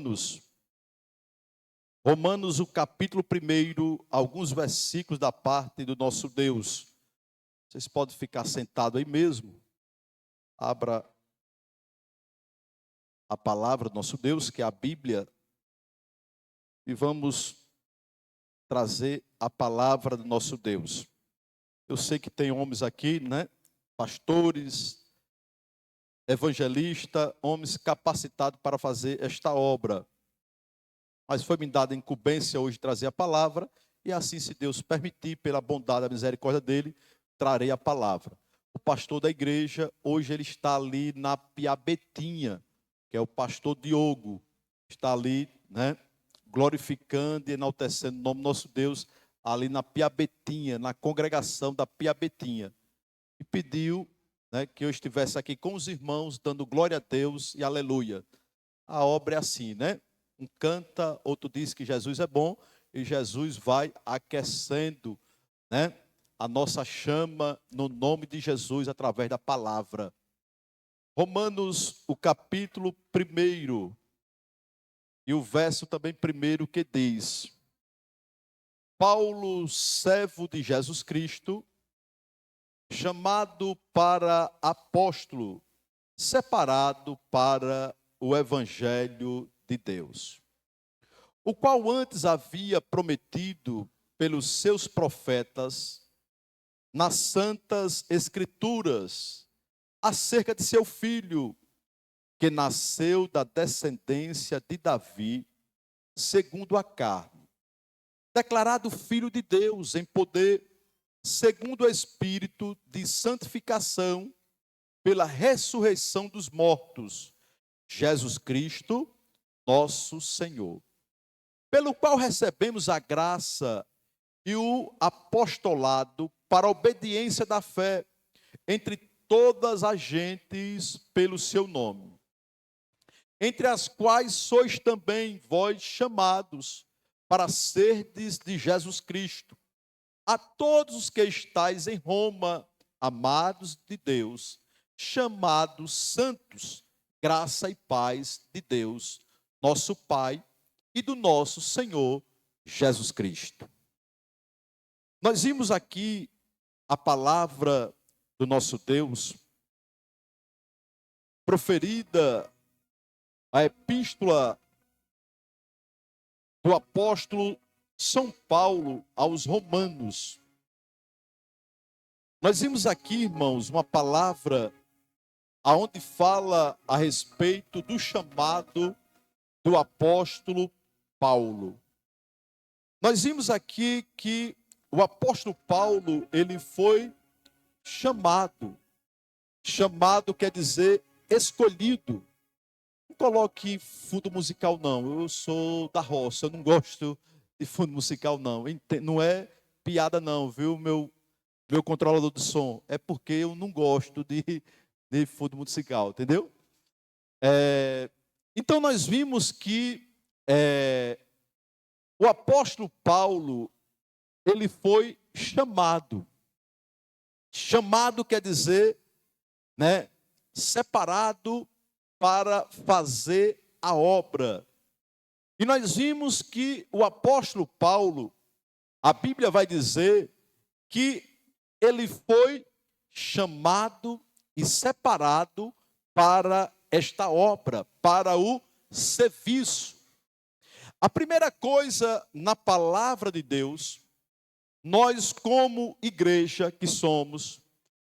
Romanos. Romanos, o capítulo 1, alguns versículos da parte do nosso Deus. Vocês podem ficar sentados aí mesmo. Abra a palavra do nosso Deus, que é a Bíblia, e vamos trazer a palavra do nosso Deus. Eu sei que tem homens aqui, né? Pastores, evangelistas, homens capacitados para fazer esta obra. Mas foi me dada a incumbência hoje de trazer a palavra, e assim, se Deus permitir, pela bondade e misericórdia dele, trarei a palavra. O pastor da igreja, hoje ele está ali na Piabetinha, que é o pastor Diogo, está ali, né, glorificando e enaltecendo o nome do nosso Deus, ali na Piabetinha, na congregação da Piabetinha. E pediu, né, que eu estivesse aqui com os irmãos, dando glória a Deus e aleluia. A obra é assim, né? Um canta, outro diz que Jesus é bom, e Jesus vai aquecendo, né, a nossa chama no nome de Jesus através da palavra. Romanos, o capítulo 1, e o verso também 1 que diz: Paulo, servo de Jesus Cristo, chamado para apóstolo, separado para o evangelho de Deus, o qual antes havia prometido pelos seus profetas nas santas escrituras acerca de seu filho, que nasceu da descendência de Davi, segundo a carne, declarado filho de Deus em poder, segundo o Espírito de santificação, pela ressurreição dos mortos, Jesus Cristo, nosso Senhor, pelo qual recebemos a graça e o apostolado para a obediência da fé entre todas as gentes pelo seu nome, entre as quais sois também vós chamados para serdes de Jesus Cristo. A todos os que estáis em Roma, amados de Deus, chamados santos, graça e paz de Deus, nosso Pai, e do nosso Senhor Jesus Cristo. Nós vimos aqui a palavra do nosso Deus, proferida, a epístola do apóstolo São Paulo aos Romanos. Nós vimos aqui, irmãos, uma palavra aonde fala a respeito do chamado do apóstolo Paulo. Nós vimos aqui que o apóstolo Paulo, ele foi chamado. Chamado quer dizer escolhido. Não coloque fundo musical, não. Eu sou da roça, eu não gosto de fundo musical, não. Não é piada, não, viu, meu controlador de som. É porque eu não gosto de fundo musical, entendeu? Então nós vimos que o apóstolo Paulo, ele foi chamado. Chamado quer dizer, né, separado para fazer a obra. E nós vimos que o apóstolo Paulo, a Bíblia vai dizer que ele foi chamado e separado para esta obra, para o serviço. A primeira coisa na palavra de Deus, nós como igreja que somos,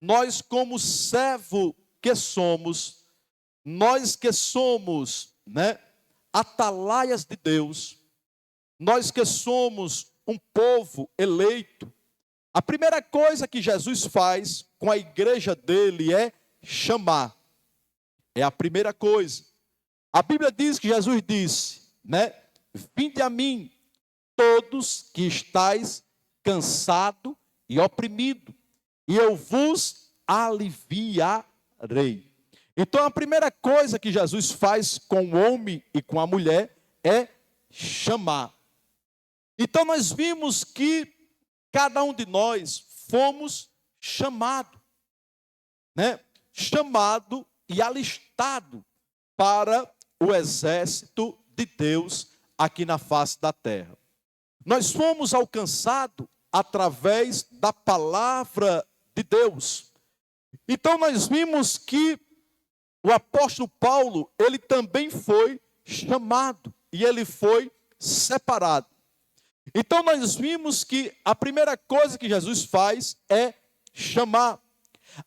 nós como servo que somos, nós que somos, né, atalaias de Deus, nós que somos um povo eleito, a primeira coisa que Jesus faz com a igreja dele é chamar. É a primeira coisa. A Bíblia diz que Jesus disse, né, vinde a mim, todos que estáis cansado e oprimido, e eu vos aliviarei. Então a primeira coisa que Jesus faz com o homem e com a mulher é chamar. Então nós vimos que cada um de nós fomos chamado, né? Chamado e alistado para o exército de Deus aqui na face da terra. Nós fomos alcançados através da palavra de Deus. Então nós vimos que o apóstolo Paulo, ele também foi chamado e ele foi separado. Então nós vimos que a primeira coisa que Jesus faz é chamar.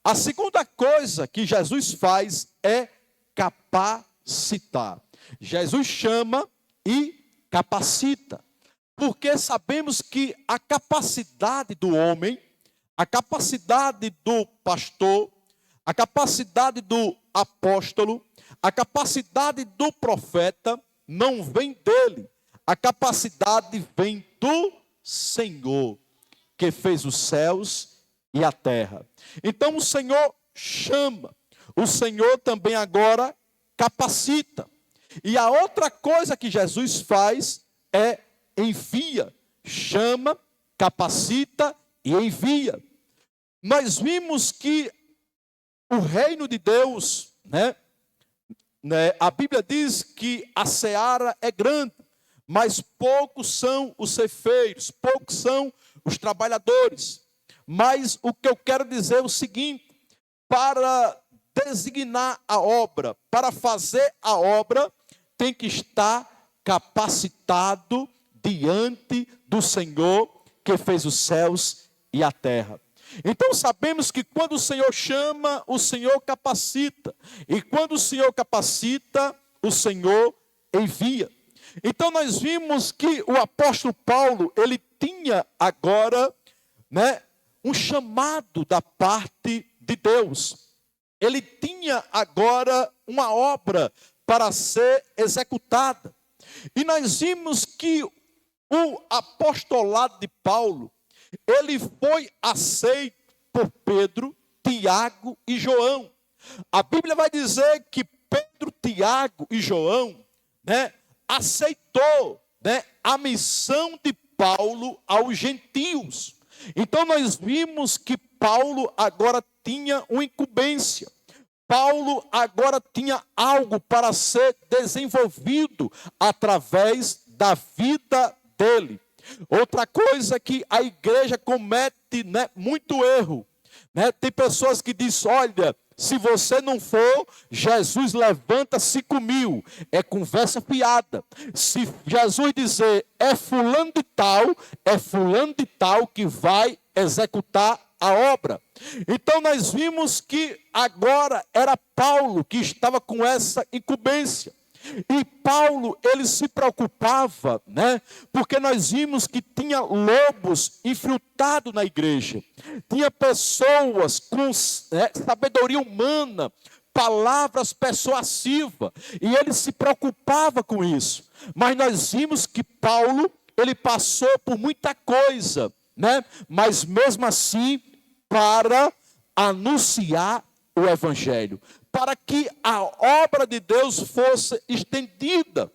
A segunda coisa que Jesus faz é capacitar. Jesus chama e capacita. Porque sabemos que a capacidade do homem, a capacidade do pastor, a capacidade do apóstolo, a capacidade do profeta não vem dele. A capacidade vem do Senhor, que fez os céus e a terra. Então o Senhor chama, o Senhor também agora capacita. E a outra coisa que Jesus faz é envia, chama, capacita e envia. Nós vimos que o reino de Deus, a Bíblia diz que a seara é grande, mas poucos são os ceifeiros, poucos são os trabalhadores. Mas o que eu quero dizer é o seguinte: para designar a obra, para fazer a obra, tem que estar capacitado diante do Senhor que fez os céus e a terra. Então sabemos que quando o Senhor chama, o Senhor capacita. E quando o Senhor capacita, o Senhor envia. Então nós vimos que o apóstolo Paulo, ele tinha agora, um chamado da parte de Deus. Ele tinha agora uma obra para ser executada. E nós vimos que o apostolado de Paulo, ele foi aceito por Pedro, Tiago e João. A Bíblia vai dizer que Pedro, Tiago e João, aceitou, a missão de Paulo aos gentios. Então nós vimos que Paulo agora tinha uma incumbência. Paulo agora tinha algo para ser desenvolvido através da vida dele. Outra coisa que a igreja comete, muito erro. Tem pessoas que dizem: olha, se você não for, Jesus levanta 5.000. É conversa fiada. Se Jesus dizer é fulano de tal que vai executar a obra. Então nós vimos que agora era Paulo que estava com essa incumbência. E Paulo, ele se preocupava, porque nós vimos que tinha lobos infiltrados na igreja. Tinha pessoas com sabedoria humana, palavras persuasivas. E ele se preocupava com isso. Mas nós vimos que Paulo, ele passou por muita coisa, mas mesmo assim, para anunciar o evangelho, para que a obra de Deus fosse estendida.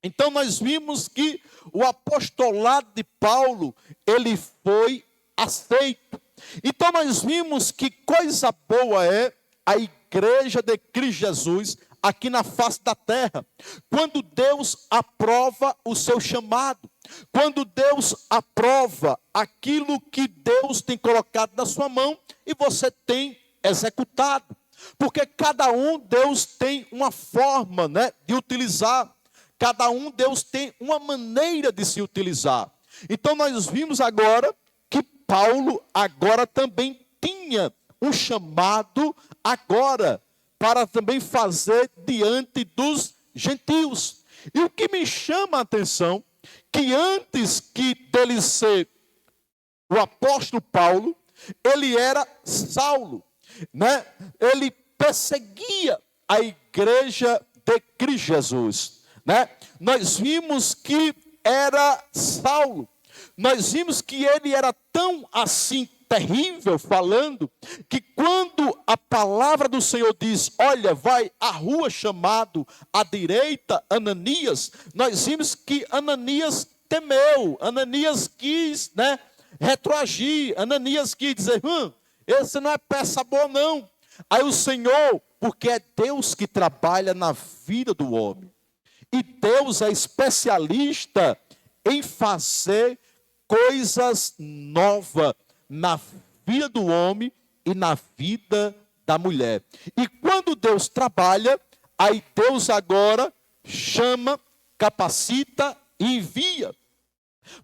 Então nós vimos que o apostolado de Paulo, ele foi aceito. Então nós vimos que coisa boa é a igreja de Cristo Jesus aqui na face da terra, quando Deus aprova o seu chamado, quando Deus aprova aquilo que Deus tem colocado na sua mão e você tem executado. Porque cada um, Deus tem uma forma, de utilizar. Cada um, Deus tem uma maneira de se utilizar. Então nós vimos agora que Paulo agora também tinha um chamado agora para também fazer diante dos gentios. E o que me chama a atenção, que antes que dele ser o apóstolo Paulo, ele era Saulo. Ele perseguia a igreja de Cristo Jesus. Nós vimos que era Saulo. Nós vimos que ele era tão assim terrível falando, que quando a palavra do Senhor diz: olha, vai à rua chamado à direita Ananias, nós vimos que Ananias temeu, Ananias quis, retroagir, Ananias quis dizer: esse não é peça boa não. Aí o Senhor, porque é Deus que trabalha na vida do homem, E Deus é especialista em fazer coisas novas na vida do homem e na vida da mulher. E quando Deus trabalha, aí Deus agora chama, capacita e envia.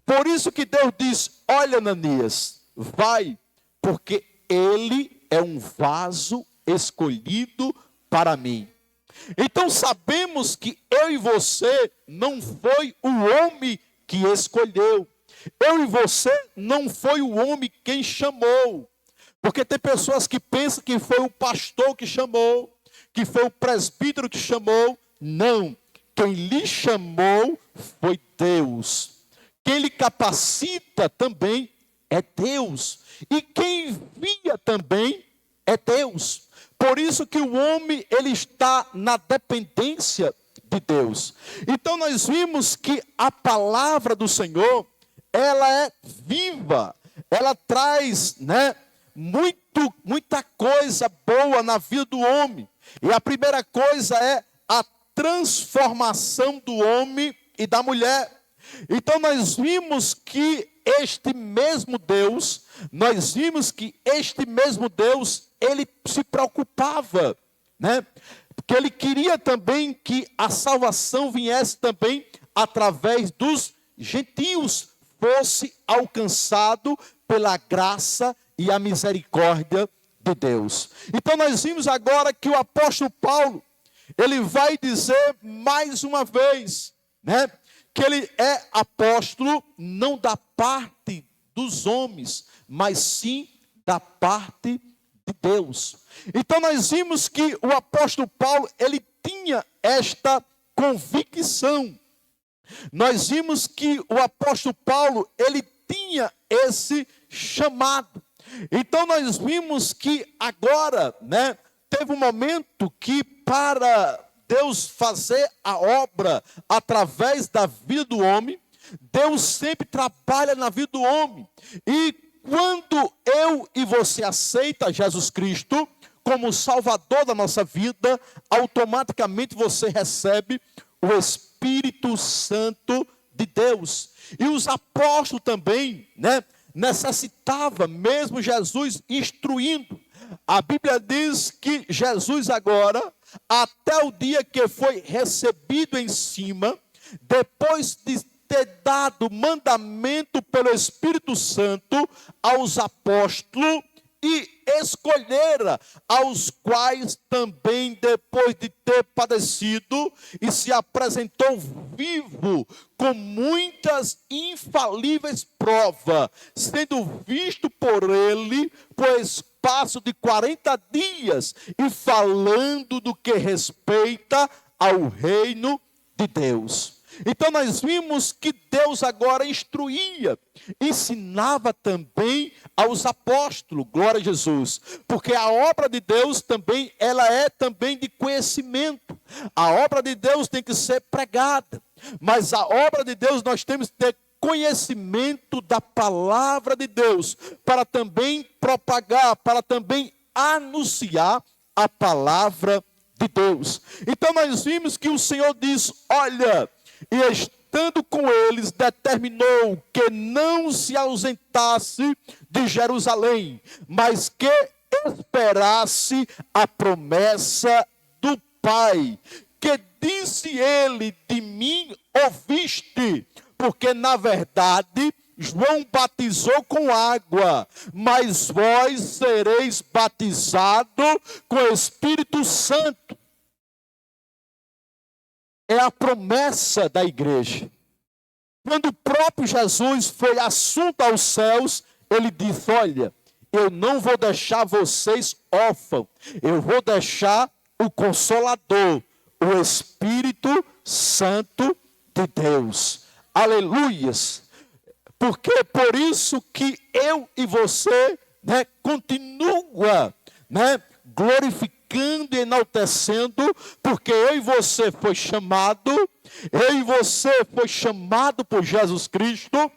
Por isso que Deus diz: olha, Ananias, vai, porque ele é um vaso escolhido para mim. Então sabemos que eu e você não foi o homem que escolheu. Eu e você não foi o homem quem chamou. Porque tem pessoas que pensam que foi o pastor que chamou, que foi o presbítero que chamou. Não, quem lhe chamou foi Deus. Quem lhe capacita também é Deus. E quem envia também é Deus. Por isso que o homem, ele está na dependência de Deus. Então nós vimos que a palavra do Senhor, ela é viva. Ela traz, muita coisa boa na vida do homem. E a primeira coisa é a transformação do homem e da mulher. Então nós vimos que este mesmo Deus, ele se preocupava, porque ele queria também que a salvação viesse também através dos gentios, fosse alcançado pela graça e a misericórdia de Deus. Então nós vimos agora que o apóstolo Paulo, ele vai dizer mais uma vez, que ele é apóstolo não da parte dos homens, mas sim da parte de Deus. Então nós vimos que o apóstolo Paulo, ele tinha esta convicção. Nós vimos que o apóstolo Paulo, ele tinha esse chamado. Então nós vimos que agora, teve um momento que para Deus fazer a obra através da vida do homem, Deus sempre trabalha na vida do homem. E quando eu e você aceita Jesus Cristo como Salvador da nossa vida, automaticamente você recebe o Espírito Santo de Deus. E os apóstolos também, necessitava mesmo Jesus instruindo. A Bíblia diz que Jesus agora, até o dia que foi recebido em cima, depois de ter dado mandamento pelo Espírito Santo aos apóstolos, e escolhera aos quais também, depois de ter padecido, e se apresentou vivo, com muitas infalíveis provas, sendo visto por ele por espaço de 40 dias, e falando do que respeita ao reino de Deus. Então nós vimos que Deus agora instruía, ensinava também aos apóstolos, glória a Jesus, porque a obra de Deus também, ela é também de conhecimento. A obra de Deus tem que ser pregada, mas a obra de Deus nós temos que ter conhecimento da palavra de Deus, para também propagar, para também anunciar a palavra de Deus. Então nós vimos que o Senhor diz: olha, e estando com eles, determinou que não se ausentasse de Jerusalém, mas que esperasse a promessa do Pai, que disse ele: de mim ouviste, porque na verdade João batizou com água, mas vós sereis batizados com o Espírito Santo. É a promessa da igreja. Quando o próprio Jesus foi assunto aos céus, ele disse: olha, eu não vou deixar vocês órfãos, eu vou deixar o Consolador, o Espírito Santo de Deus. Aleluias! Porque é por isso que eu e você continua glorificando e enaltecendo, porque eu e você foi chamado por Jesus Cristo,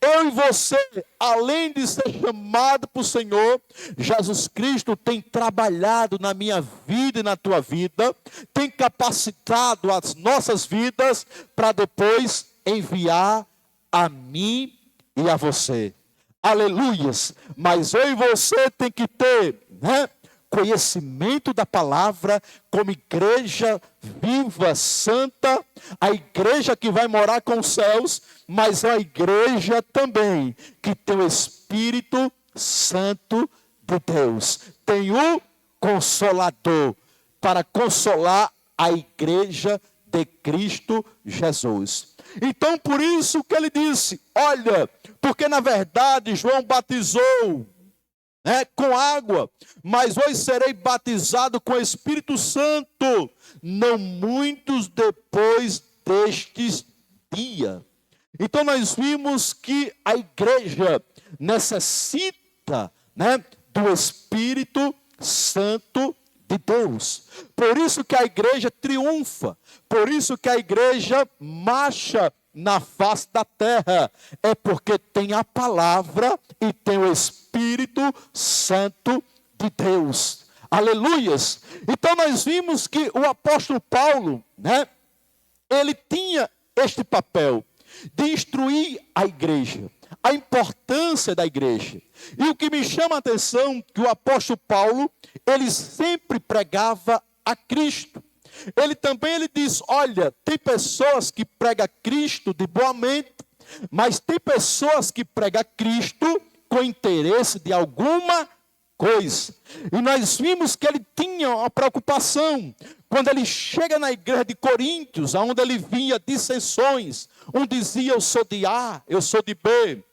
Eu e você, além de ser chamado por Senhor, Jesus Cristo tem trabalhado na minha vida e na tua vida, tem capacitado as nossas vidas para depois enviar a mim e a você. Aleluias! Mas eu e você tem que ter, conhecimento da palavra, como igreja viva, santa, a igreja que vai morar com os céus, mas é a igreja também que tem o Espírito Santo de Deus. Tem o Consolador para consolar a igreja de Cristo Jesus. Então, por isso que ele disse, olha, porque na verdade João batizou com água, mas hoje serei batizado com o Espírito Santo, não muitos depois destes dias. Então nós vimos que a igreja necessita do Espírito Santo de Deus. Por isso que a igreja triunfa, por isso que a igreja marcha na face da terra, é porque tem a palavra e tem o Espírito Santo de Deus. Aleluias! Então nós vimos que o apóstolo Paulo, ele tinha este papel de instruir a igreja, a importância da igreja. E o que me chama a atenção, que o apóstolo Paulo, ele sempre pregava a Cristo. Ele diz, olha, tem pessoas que pregam Cristo de boa mente, mas tem pessoas que pregam Cristo com interesse de alguma coisa. E nós vimos que ele tinha uma preocupação, quando ele chega na igreja de Coríntios, onde ele via dissensões, um dizia eu sou de A, eu sou de B,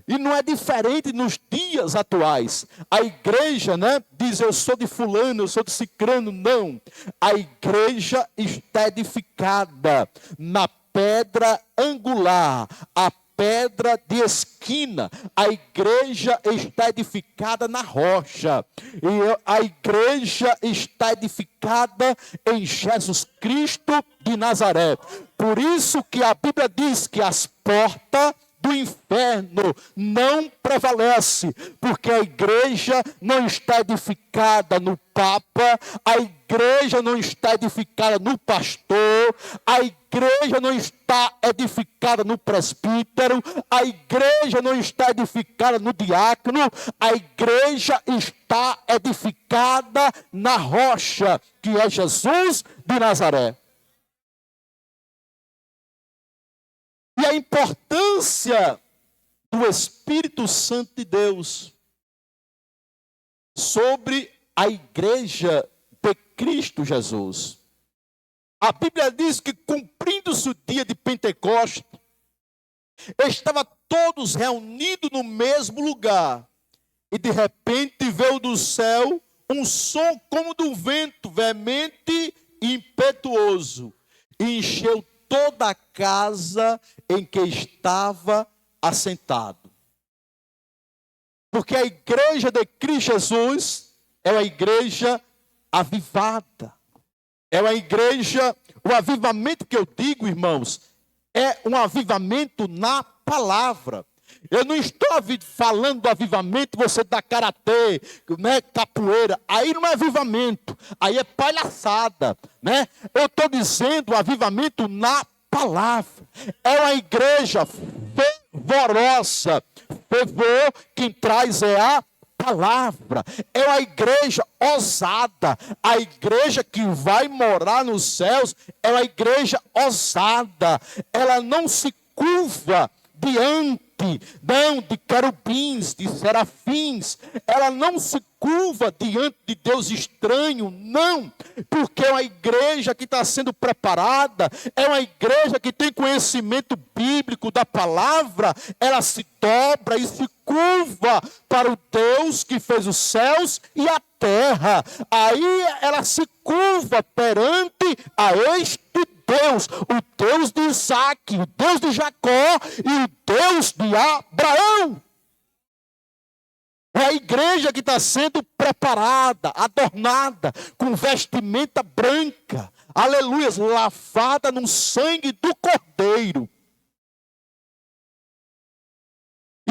E não é diferente nos dias atuais. A igreja, diz eu sou de fulano, eu sou de cicrano. Não. A igreja está edificada na pedra angular, a pedra de esquina. A igreja está edificada na rocha. E a igreja está edificada em Jesus Cristo de Nazaré. Por isso que a Bíblia diz que as portas do inferno não prevalece, porque a igreja não está edificada no Papa, a igreja não está edificada no pastor, a igreja não está edificada no presbítero, a igreja não está edificada no diácono, a igreja está edificada na rocha, que é Jesus de Nazaré. E a importância do Espírito Santo de Deus sobre a igreja de Cristo Jesus. A Bíblia diz que, cumprindo-se o dia de Pentecostes, estavam todos reunidos no mesmo lugar. E de repente veio do céu um som como do vento, veemente e impetuoso, e encheu toda a casa em que estava assentado. Porque a igreja de Cristo Jesus é uma igreja avivada. É uma igreja, o avivamento que eu digo, irmãos, é um avivamento na palavra. Eu não estou falando do avivamento, você dá karatê, capoeira. Aí não é avivamento, aí é palhaçada, Eu estou dizendo avivamento na palavra. É uma igreja fervorosa. Fervor, quem traz é a palavra. É uma igreja ousada. A igreja que vai morar nos céus é uma igreja ousada. Ela não se curva diante de querubins, de serafins. Ela não se curva diante de Deus estranho, não, porque é uma igreja que está sendo preparada, é uma igreja que tem conhecimento bíblico da palavra. Ela se dobra e se curva para o Deus que fez os céus e a terra. Aí ela se curva perante a este Deus, o Deus de Isaac, o Deus de Jacó e o Deus de Abraão. É a igreja que está sendo preparada, adornada, com vestimenta branca, aleluia, lavada no sangue do Cordeiro.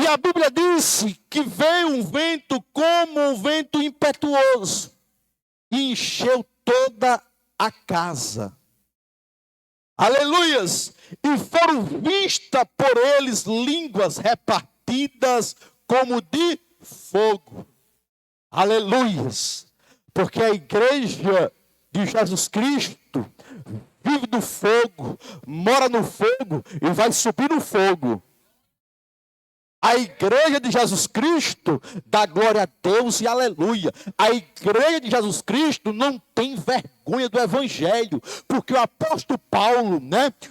a Bíblia disse que veio um vento como um vento impetuoso e encheu toda a casa. Aleluias! E foram vistas por eles línguas repartidas como de fogo. Aleluias! Porque a igreja de Jesus Cristo vive do fogo, mora no fogo e vai subir no fogo. A igreja de Jesus Cristo dá glória a Deus e aleluia. A igreja de Jesus Cristo não tem vergonha do evangelho, porque o apóstolo Paulo,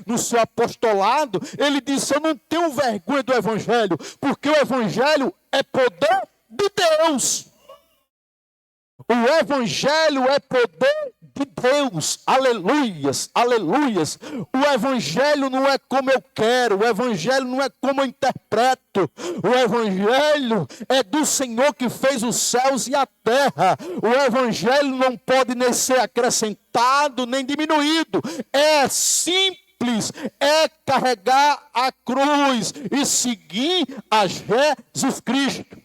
no seu apostolado, ele disse: eu não tenho vergonha do evangelho, porque o evangelho é poder de Deus. O evangelho é poder de Deus, aleluias, aleluias. O evangelho não é como eu quero, o evangelho não é como eu interpreto. O evangelho é do Senhor que fez os céus e a terra. O evangelho não pode nem ser acrescentado nem diminuído. É simples, é carregar a cruz e seguir a Jesus Cristo.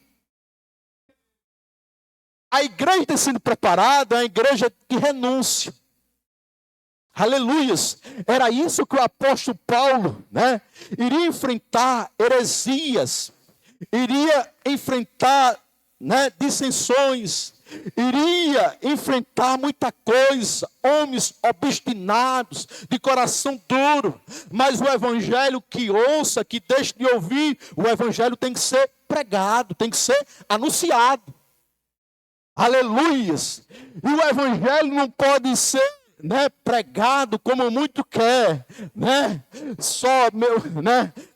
A igreja tem sido preparada, a igreja que renúncia. Aleluias. Era isso que o apóstolo Paulo, iria enfrentar heresias, iria enfrentar, dissensões, iria enfrentar muita coisa, homens obstinados, de coração duro. Mas o evangelho que ouça, que deixe de ouvir, o evangelho tem que ser pregado, tem que ser anunciado. Aleluias! E o evangelho não pode ser pregado como muito quer,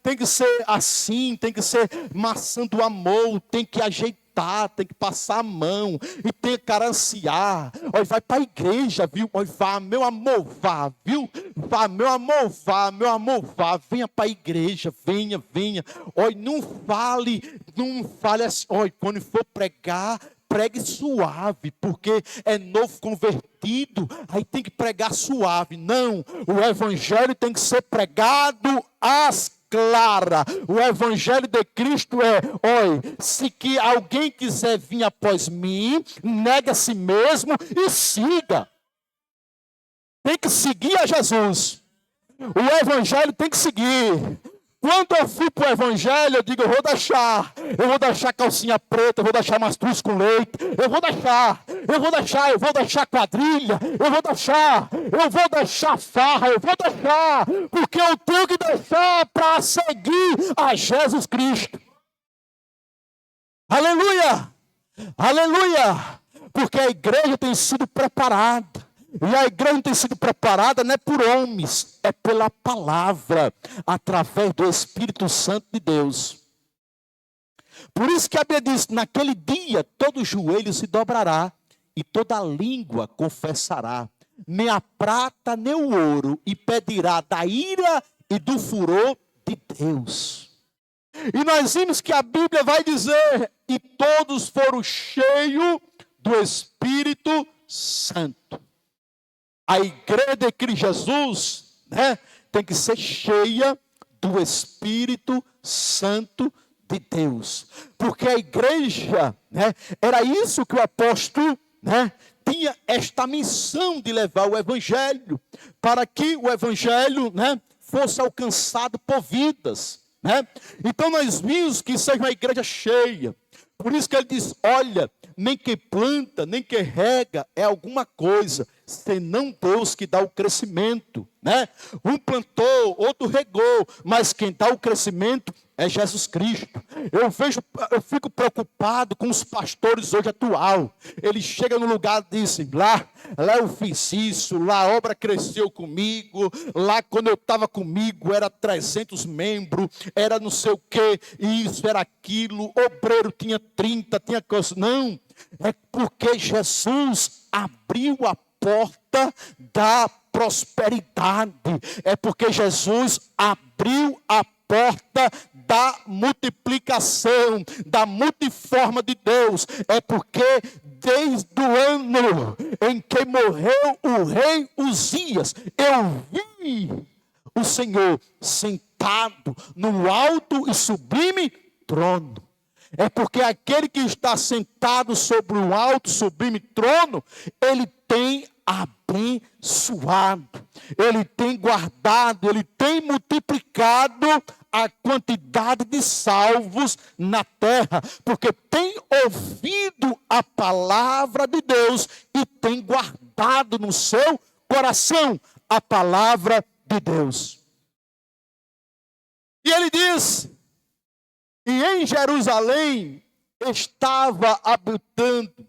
tem que ser assim, tem que ser maçã do amor, tem que ajeitar, tem que passar a mão, e tem que carenciar. Olha, vai para a igreja, viu? Olha, vá, meu amor, vá, viu? Vá, meu amor, vá, venha para a igreja, venha. Olha, não fale assim, olha, quando for pregar, pregue suave, porque é novo convertido, aí tem que pregar suave. Não, o evangelho tem que ser pregado às claras. O evangelho de Cristo é: olha, se que alguém quiser vir após mim, negue a si mesmo e siga. Tem que seguir a Jesus. O evangelho tem que seguir. Quando eu fui para o evangelho, eu digo: eu vou deixar calcinha preta, eu vou deixar mastruz com leite, eu vou deixar quadrilha, eu vou deixar farra, porque eu tenho que deixar para seguir a Jesus Cristo. Aleluia, aleluia, porque a igreja tem sido preparada. E a igreja tem sido preparada não é por homens, é pela palavra, através do Espírito Santo de Deus. Por isso que a Bíblia diz: naquele dia todo joelho se dobrará e toda língua confessará, nem a prata nem o ouro, e pedirá da ira e do furor de Deus. E nós vimos que a Bíblia vai dizer: e todos foram cheios do Espírito Santo. A igreja de Cristo Jesus, tem que ser cheia do Espírito Santo de Deus. Porque a igreja, era isso que o apóstolo, tinha esta missão de levar o evangelho, para que o evangelho, fosse alcançado por vidas. Então nós vimos que seja uma igreja cheia. Por isso que ele diz: olha, nem quem planta, nem quem rega é alguma coisa, senão Deus que dá o crescimento. Um plantou, outro regou, mas quem dá o crescimento é Jesus Cristo. Eu fico preocupado com os pastores hoje atual. Eles chegam no lugar e dizem: lá eu fiz isso, lá a obra cresceu comigo, lá quando eu estava comigo era 300 membros, era não sei o que, isso, era aquilo, obreiro tinha 30, tinha coisa. Não, é porque Jesus abriu a porta da prosperidade. É porque Jesus abriu a porta da multiplicação, da multiforma de Deus. É porque desde o ano em que morreu o rei Uzias, eu vi o Senhor sentado no alto e sublime trono. É porque aquele que está sentado sobre um alto, sublime trono, ele tem abençoado, ele tem guardado, ele tem multiplicado a quantidade de salvos na terra, porque tem ouvido a palavra de Deus e tem guardado no seu coração a palavra de Deus. E ele diz: e em Jerusalém estava habitando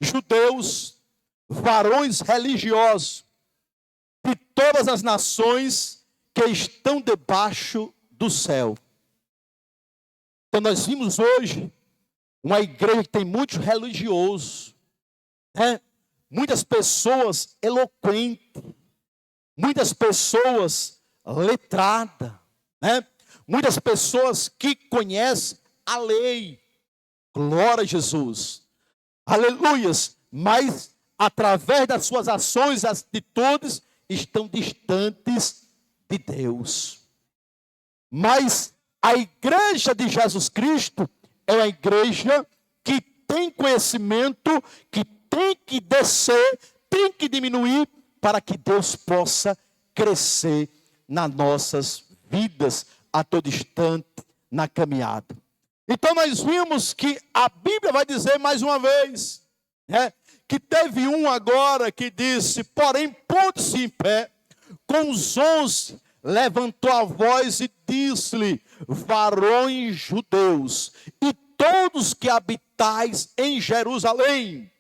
judeus, varões religiosos, de todas as nações que estão debaixo do céu. Então nós vimos hoje uma igreja que tem muitos religiosos, né? Muitas pessoas eloquentes, muitas pessoas letradas, né? Muitas pessoas que conhecem a lei. Glória a Jesus. Aleluias. Mas através das suas ações e atitudes estão distantes de Deus. Mas a igreja de Jesus Cristo é uma igreja que tem conhecimento, que tem que descer, tem que diminuir para que Deus possa crescer nas nossas vidas a todo instante na caminhada. Então nós vimos que a Bíblia vai dizer mais uma vez, né, que teve um agora que disse: porém, pondo-se em pé, com os 11, levantou a voz e disse-lhe: varões judeus, e todos que habitais em Jerusalém,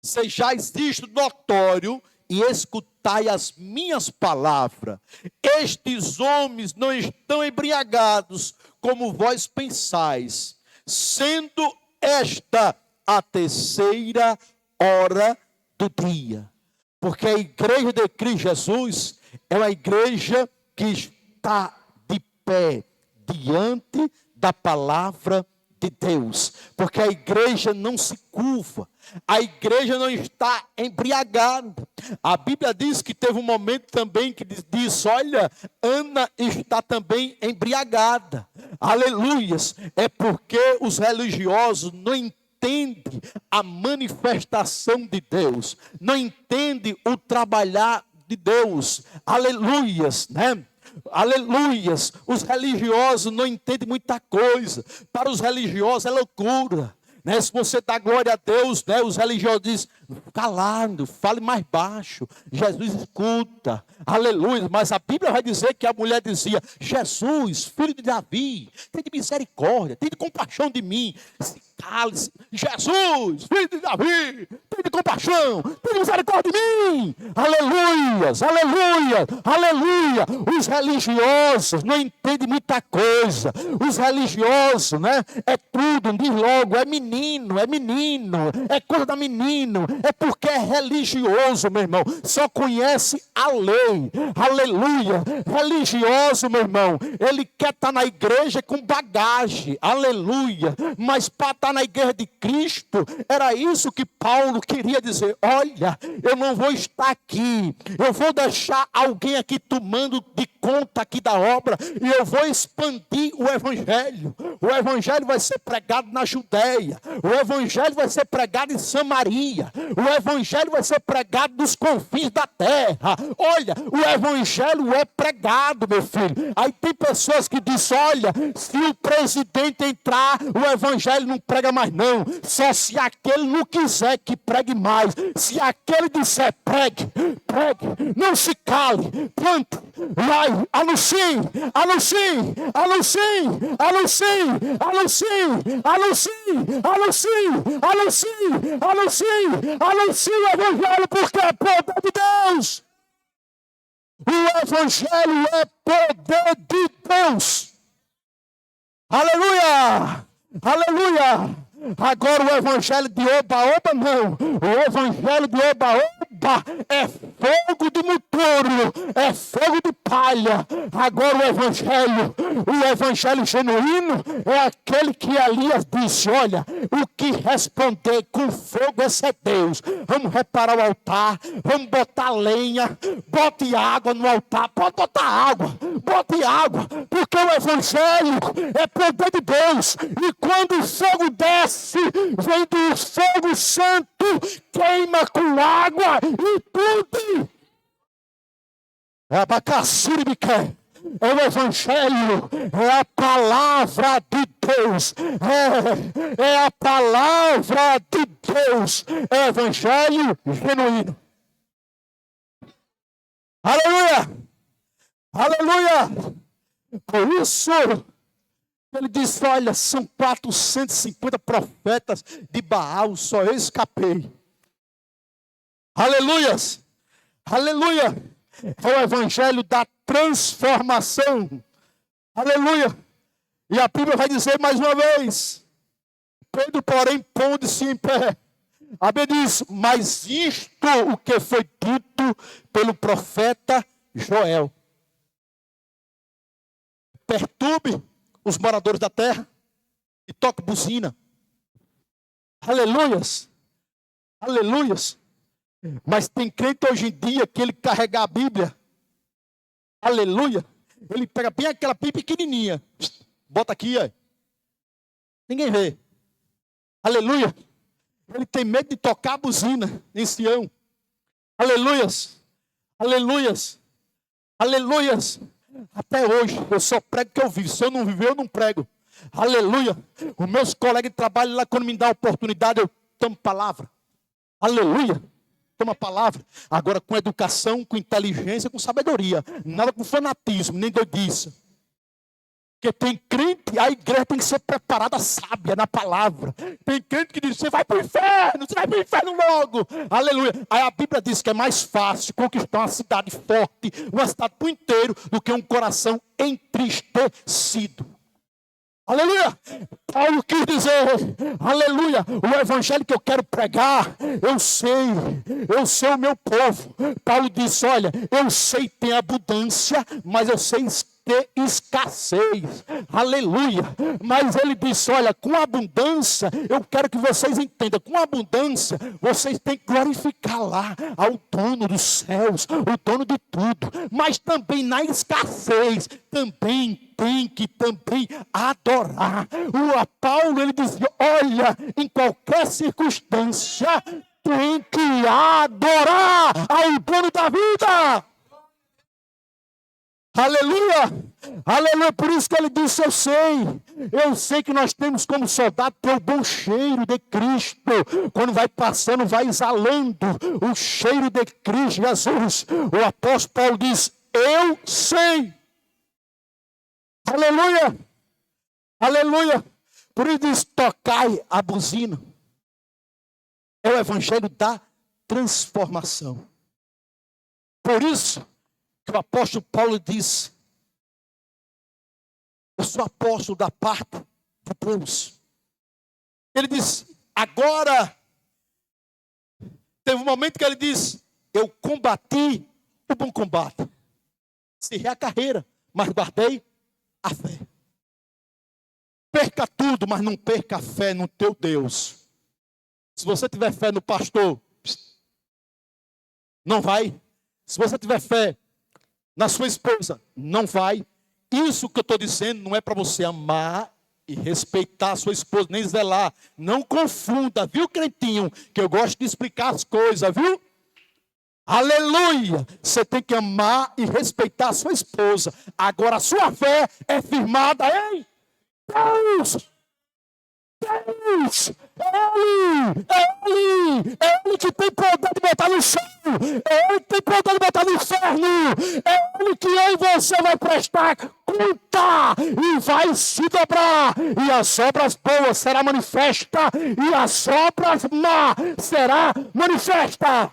sejais isto notório e escutai as minhas palavras. Estes homens não estão embriagados, como vós pensais, sendo esta a terceira hora do dia. Porque a igreja de Cristo Jesus é uma igreja que está de pé diante da palavra de Deus. Porque a igreja não se curva, a igreja não está embriagada. A Bíblia diz que teve um momento também que diz: olha, Ana está também embriagada. Aleluias. É porque os religiosos não entendem a manifestação de Deus, não entendem o trabalhar de Deus. Aleluias, né? Aleluias. Os religiosos não entendem muita coisa. Para os religiosos é loucura, né? Se você dá glória a Deus, né, os religiosos dizem: calado, fale mais baixo, Jesus escuta. Aleluia. Mas a Bíblia vai dizer que a mulher dizia: Jesus, filho de Davi, tem de misericórdia, tem de compaixão de mim. Cale-se. Jesus, filho de Davi, tem de compaixão, tem de misericórdia de mim. Aleluias, aleluia, aleluia. Os religiosos não entendem muita coisa. Os religiosos, né, é tudo, diz logo, é menino, é coisa da menino. É porque é religioso, meu irmão, só conhece a lei. Aleluia. Religioso, meu irmão, ele quer estar na igreja com bagagem. Aleluia. Mas para estar na igreja de Cristo, era isso que Paulo queria dizer: olha, eu não vou estar aqui, eu vou deixar alguém aqui tomando de conta aqui da obra, e eu vou expandir o evangelho. O evangelho vai ser pregado na Judeia, o evangelho vai ser pregado em Samaria, o evangelho vai ser pregado nos confins da terra. Olha, o evangelho é pregado, meu filho. Aí tem pessoas que dizem: olha, se o presidente entrar, o evangelho não prega mais não, só se aquele não quiser que pregue mais. Se aquele disser pregue, não se cale, plante, vai, anuncie, anuncie o evangelho, porque é poder de Deus. O evangelho é poder de Deus. Aleluia, aleluia. Agora o evangelho de oba-oba não, o evangelho de oba-oba tampa é fogo de motor, é fogo de palha. Agora o evangelho genuíno é aquele que Elias disse, olha, o que responder com fogo esse é Deus. Vamos reparar o altar, vamos botar lenha, bote água no altar, pode botar água, bote água, porque o evangelho é poder de Deus, e quando o fogo desce, vem do fogo santo, queima com água e tudo. Abacaxiribique. É o evangelho, é a palavra de Deus, é a palavra de Deus, é o evangelho genuíno. Aleluia! Aleluia! Por isso, ele disse, olha, são 450 profetas de Baal, só eu escapei. Aleluias! Aleluia! É o evangelho da transformação. Aleluia! E a Bíblia vai dizer mais uma vez, Pedro, porém, pondo-se em pé. A Bíblia diz, mas isto o que foi dito pelo profeta Joel. Perturbe os moradores da terra e toque buzina. Aleluias! Aleluias! Mas tem crente hoje em dia que ele carrega a Bíblia. Aleluia! Ele pega bem aquela Bíblia pequenininha. Bota aqui, ó. Ninguém vê. Aleluia! Ele tem medo de tocar a buzina em Sião. Aleluias! Aleluias! Aleluias! Até hoje, eu só prego que eu vivo. Se eu não viver, eu não prego. Aleluia! Os meus colegas de trabalho lá, quando me dão a oportunidade, eu tomo palavra. Aleluia! Toma a palavra. Agora com educação, com inteligência, com sabedoria. Nada com fanatismo, nem doidice. Porque tem crente, a igreja tem que ser preparada sábia na palavra. Tem crente que diz, você vai para o inferno logo. Aleluia. Aí a Bíblia diz que é mais fácil conquistar uma cidade forte, uma cidade por inteiro, do que um coração entristecido. Aleluia! Paulo quis dizer, aleluia, o evangelho que eu quero pregar, eu sei o meu povo. Paulo disse, olha, eu sei que tem abundância, mas eu sei ter escassez. Aleluia! Mas ele disse, olha, com abundância, eu quero que vocês entendam, com abundância, vocês têm que glorificar lá ao dono dos céus, o dono de tudo. Mas também na escassez, também tem que adorar. O Paulo, ele dizia, olha, em qualquer circunstância, tem que adorar ao dono da vida. Aleluia, aleluia, por isso que ele disse, eu sei que nós temos como soldado ter o bom cheiro de Cristo, quando vai passando, vai exalando o cheiro de Cristo Jesus. O apóstolo Paulo diz, eu sei. Aleluia, aleluia, por isso diz, tocai a buzina. É o evangelho da transformação. Por isso que o apóstolo Paulo diz, eu sou apóstolo da parte de Deus. Ele diz, agora, teve um momento que ele diz, eu combati o bom combate. Encerrei a carreira, mas guardei a fé. Perca tudo, mas não perca a fé no teu Deus. Se você tiver fé no pastor, não vai. Se você tiver fé na sua esposa, não vai. Isso que eu estou dizendo não é para você amar e respeitar a sua esposa, nem zelar. Não confunda, viu, crentinho? Que eu gosto de explicar as coisas, viu? Aleluia! Você tem que amar e respeitar a sua esposa. Agora a sua fé é firmada em Deus. Deus, Ele que tem poder de botar no chão, Ele que tem poder de botar no inferno, Ele que eu e você vai prestar conta e vai se dobrar, e as obras boas será manifesta, e as obras más será manifesta.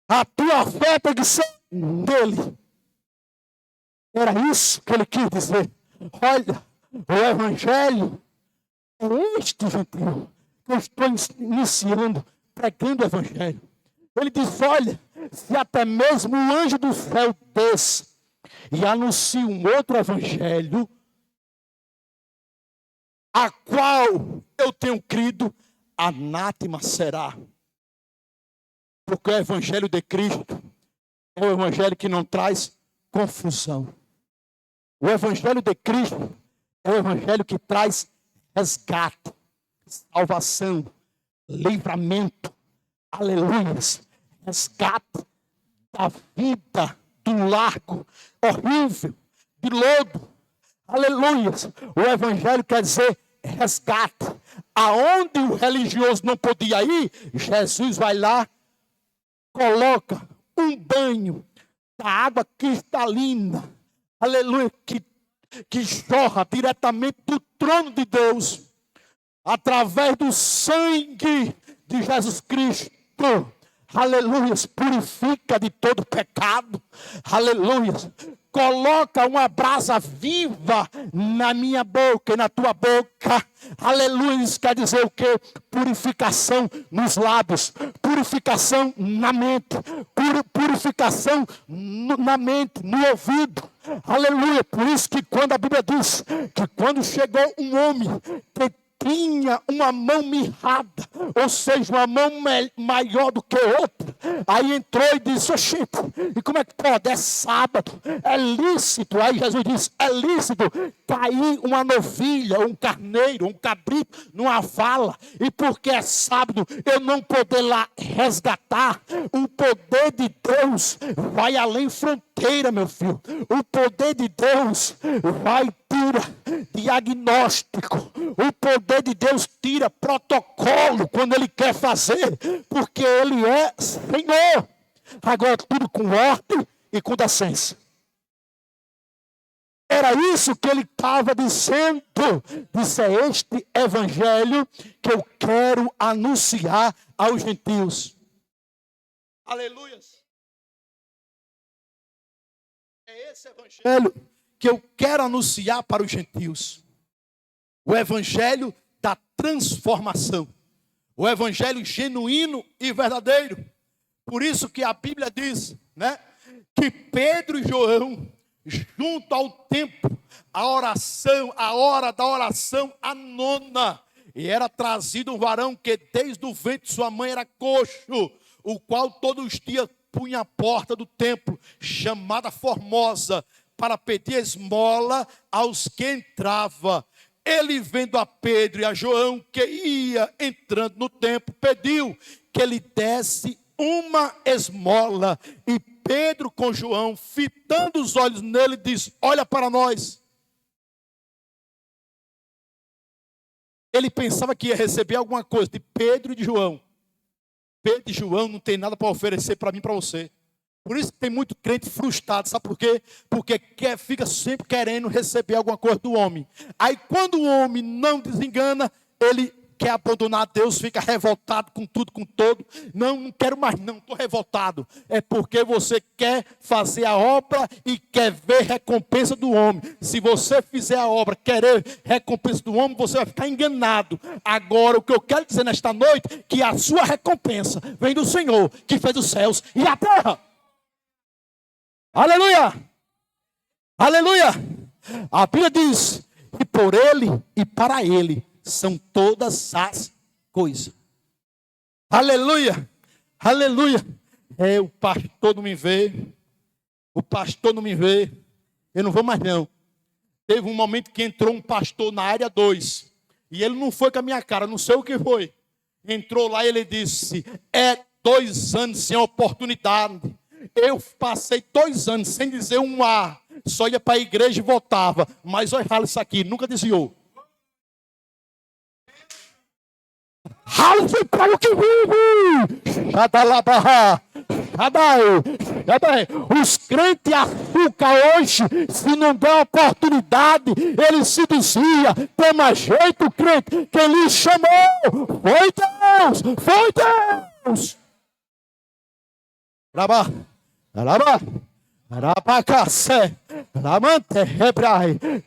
A tua fé tem que ser nele. Era isso que ele quis dizer. Olha, o evangelho é este, gentil, que eu estou iniciando pregando o evangelho. Ele diz, olha, se até mesmo o anjo do céu desce e anuncia um outro evangelho, a qual eu tenho crido, anátema será. Porque o evangelho de Cristo é o evangelho que não traz confusão. O evangelho de Cristo é o evangelho que traz resgate, salvação, livramento, aleluias, resgate da vida, do largo horrível, de lodo, aleluias. O evangelho quer dizer resgate. Aonde o religioso não podia ir, Jesus vai lá, coloca um banho da água cristalina, aleluia, que jorra diretamente do trono de Deus, através do sangue de Jesus Cristo, aleluia, purifica de todo pecado, aleluia, coloca uma brasa viva na minha boca e na tua boca, aleluia. Isso quer dizer o quê? Purificação nos lábios, purificação na mente, purificação na mente, no ouvido, aleluia. Por isso que quando a Bíblia diz que quando chegou um homem que tinha uma mão mirrada, ou seja, uma mão maior do que outra, aí entrou e disse, oxente, e como é que pode? É sábado, é lícito. Aí Jesus disse, é lícito cair uma novilha, um carneiro, um cabrito numa vala, e porque é sábado, eu não poder lá resgatar. O poder de Deus vai além fronteira, meu filho. O poder de Deus vai tira diagnóstico. O poder de Deus tira protocolo quando Ele quer fazer, porque Ele é Senhor. Agora tudo com ordem e com decência. Era isso que ele estava dizendo. Disse, é este evangelho que eu quero anunciar aos gentios. Aleluias. É esse evangelho que eu quero anunciar para os gentios. O evangelho da transformação. O evangelho genuíno e verdadeiro. Por isso que a Bíblia diz, né, que Pedro e João, junto ao templo, a oração, a hora da oração, a nona, e era trazido um varão que desde o ventre de sua mãe era coxo, o qual todos os dias punha a porta do templo, chamada Formosa, para pedir esmola aos que entrava. Ele, vendo a Pedro e a João que ia entrando no templo, pediu que ele desse uma esmola. E Pedro com João, fitando os olhos nele, diz, olha para nós. Ele pensava que ia receber alguma coisa de Pedro e de João. Pedro e João não tem nada para oferecer para mim e para você. Por isso que tem muito crente frustrado, sabe por quê? Porque fica sempre querendo receber alguma coisa do homem. Aí quando o homem não desengana, ele quer abandonar Deus, fica revoltado com tudo, com todo. Não quero mais não, estou revoltado. É porque você quer fazer a obra e quer ver recompensa do homem. Se você fizer a obra, querer recompensa do homem, você vai ficar enganado. Agora, o que eu quero dizer nesta noite, que a sua recompensa vem do Senhor, que fez os céus e a terra. Aleluia! Aleluia! A Bíblia diz que por Ele e para Ele são todas as coisas. Aleluia! Aleluia! O pastor não me vê. O pastor não me vê. Eu não vou mais não. Teve um momento que entrou um pastor na área 2. E ele não foi com a minha cara, não sei o que foi. Entrou lá e ele disse, 2 anos sem oportunidade. Eu passei 2 anos sem dizer um A. Só ia para a igreja e voltava. Mas olha isso aqui, nunca desviou. Rale para o que vive. Os crentes açúcar hoje, se não der oportunidade, ele se dizia, tem mais jeito, crente, que ele chamou. Foi Deus, foi Deus.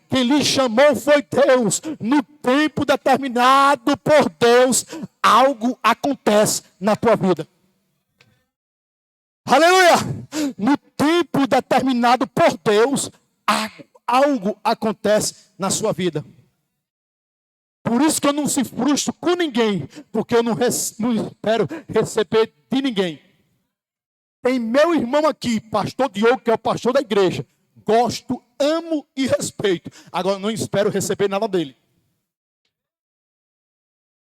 Quem lhe chamou foi Deus. No tempo determinado por Deus, algo acontece na tua vida. Aleluia! No tempo determinado por Deus, algo acontece na sua vida. Por isso que eu não se frustro com ninguém, porque eu não espero receber de ninguém. Tem meu irmão aqui, pastor Diogo, que é o pastor da igreja. Gosto, amo e respeito. Agora não espero receber nada dele.